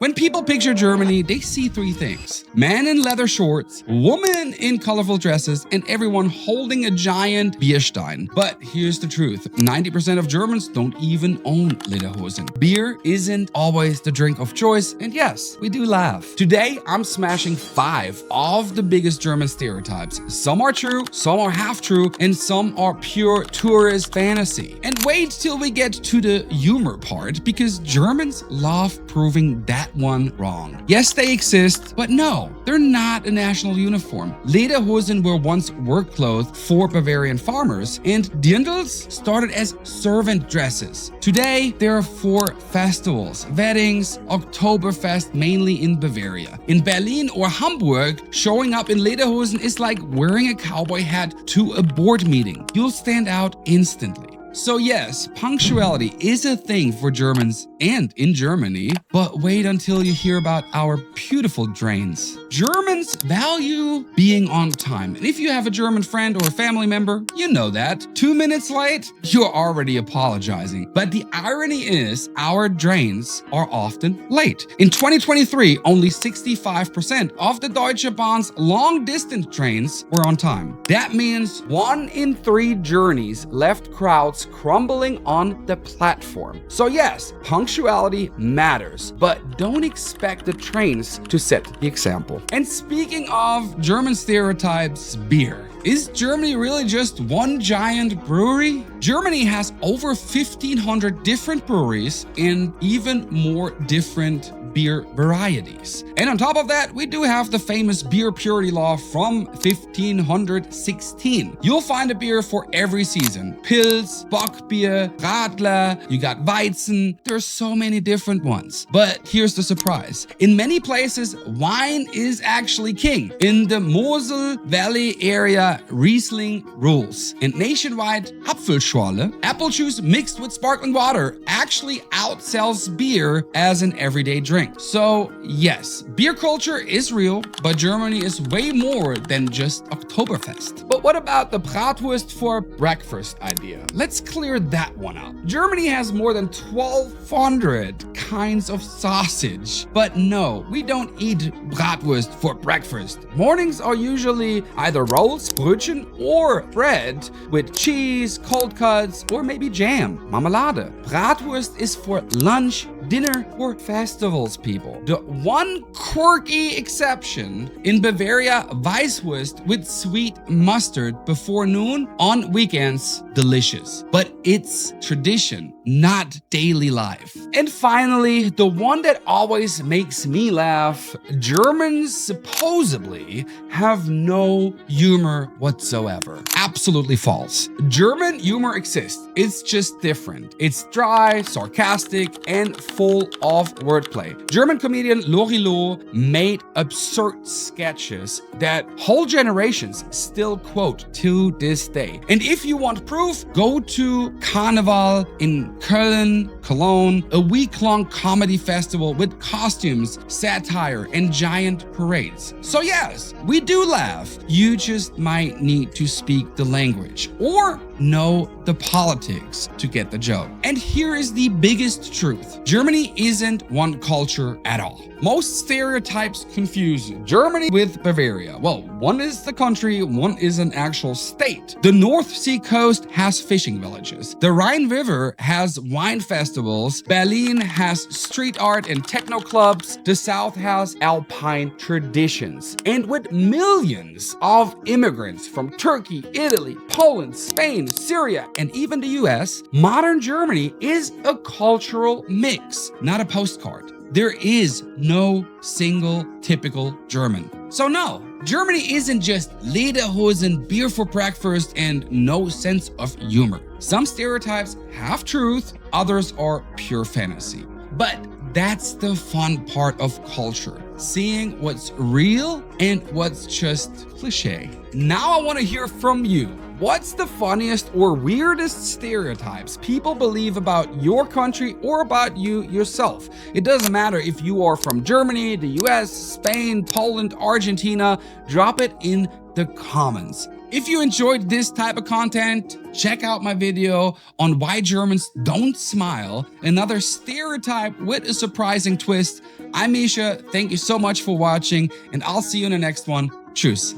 When people picture Germany, they see three things: men in leather shorts, women in colorful dresses, and everyone holding a giant Bierstein. But here's the truth: 90% of Germans don't even own Lederhosen. Beer isn't always the drink of choice, and yes, we do laugh. Today, I'm smashing 5 of the biggest German stereotypes. Some are true, some are half true, and some are pure tourist fantasy. And wait till we get to the humor part, because Germans love proving that one wrong. Yes, they exist, but no, they're not a national uniform. Lederhosen were once work clothes for Bavarian farmers, and dirndls started as servant dresses. Today, there are 4 festivals: weddings, Oktoberfest, mainly in Bavaria. In Berlin or Hamburg, showing up in Lederhosen is like wearing a cowboy hat to a board meeting. You'll stand out instantly. So yes, punctuality is a thing for Germans and in Germany, but wait until you hear about our beautiful drains. Germans value being on time, and if you have a German friend or a family member, you know that. 2 minutes late, you're already apologizing. But the irony is, our drains are often late. In 2023, only 65% of the Deutsche Bahn's long-distance trains were on time. That means 1 in 3 journeys left crowds crumbling on the platform. So yes, punctuality matters, but don't expect the trains to set the example. And speaking of German stereotypes, beer. Is Germany really just one giant brewery? Germany has over 1,500 different breweries and even more different beer varieties. And on top of that, we do have the famous beer purity law from 1516. You'll find a beer for every season: Pils, Bockbier, Radler, you got Weizen. There's so many different ones. But here's the surprise: in many places, wine is actually king. In the Mosel Valley area, Riesling rules. And nationwide, Apfelschorle, apple juice mixed with sparkling water, actually outsells beer as an everyday drink. So yes, beer culture is real, but Germany is way more than just Oktoberfest. But what about the Bratwurst for breakfast idea? Let's clear that one up. Germany has more than 1,200 kinds of sausage. But no, we don't eat Bratwurst for breakfast. Mornings are usually either rolls, Brötchen, or bread with cheese, cold cuts, or maybe jam, marmelade. Bratwurst is for lunch, dinner, or festivals, people. The one quirky exception: in Bavaria, Weißwurst with sweet mustard before noon, on weekends, delicious. But it's tradition, not daily life. And finally, the one that always makes me laugh: Germans supposedly have no humor whatsoever. Absolutely false. German humor exists. It's just different. It's dry, sarcastic, and full of wordplay. German comedian Lorilo made absurd sketches that whole generations still quote to this day. And if you want proof, go to Carnival in Köln, Cologne, a week-long comedy festival with costumes, satire, and giant parades. So yes, we do laugh. You just might need to speak the language or know the politics to get the joke. And here is the biggest truth: Germany isn't one culture at all. Most stereotypes confuse Germany with Bavaria. Well, one is the country, one is an actual state. The North Sea coast has fishing villages. The Rhine River has wine festivals. Berlin has street art and techno clubs. The South has alpine traditions. And with millions of immigrants from Turkey, Italy, Poland, Spain, Syria, and even the US, modern Germany is a cultural mix, not a postcard. There is no single typical German. So no, Germany isn't just Lederhosen, beer for breakfast, and no sense of humor. Some stereotypes have truth, others are pure fantasy. But that's the fun part of culture: seeing what's real and what's just cliche. Now I want to hear from you. What's the funniest or weirdest stereotypes people believe about your country or about you yourself? It doesn't matter if you are from Germany, the US, Spain, Poland, Argentina. Drop it in the comments. If you enjoyed this type of content, check out my video on why Germans don't smile, another stereotype with a surprising twist. I'm Misha, thank you so much for watching, and I'll see you in the next one. Tschüss.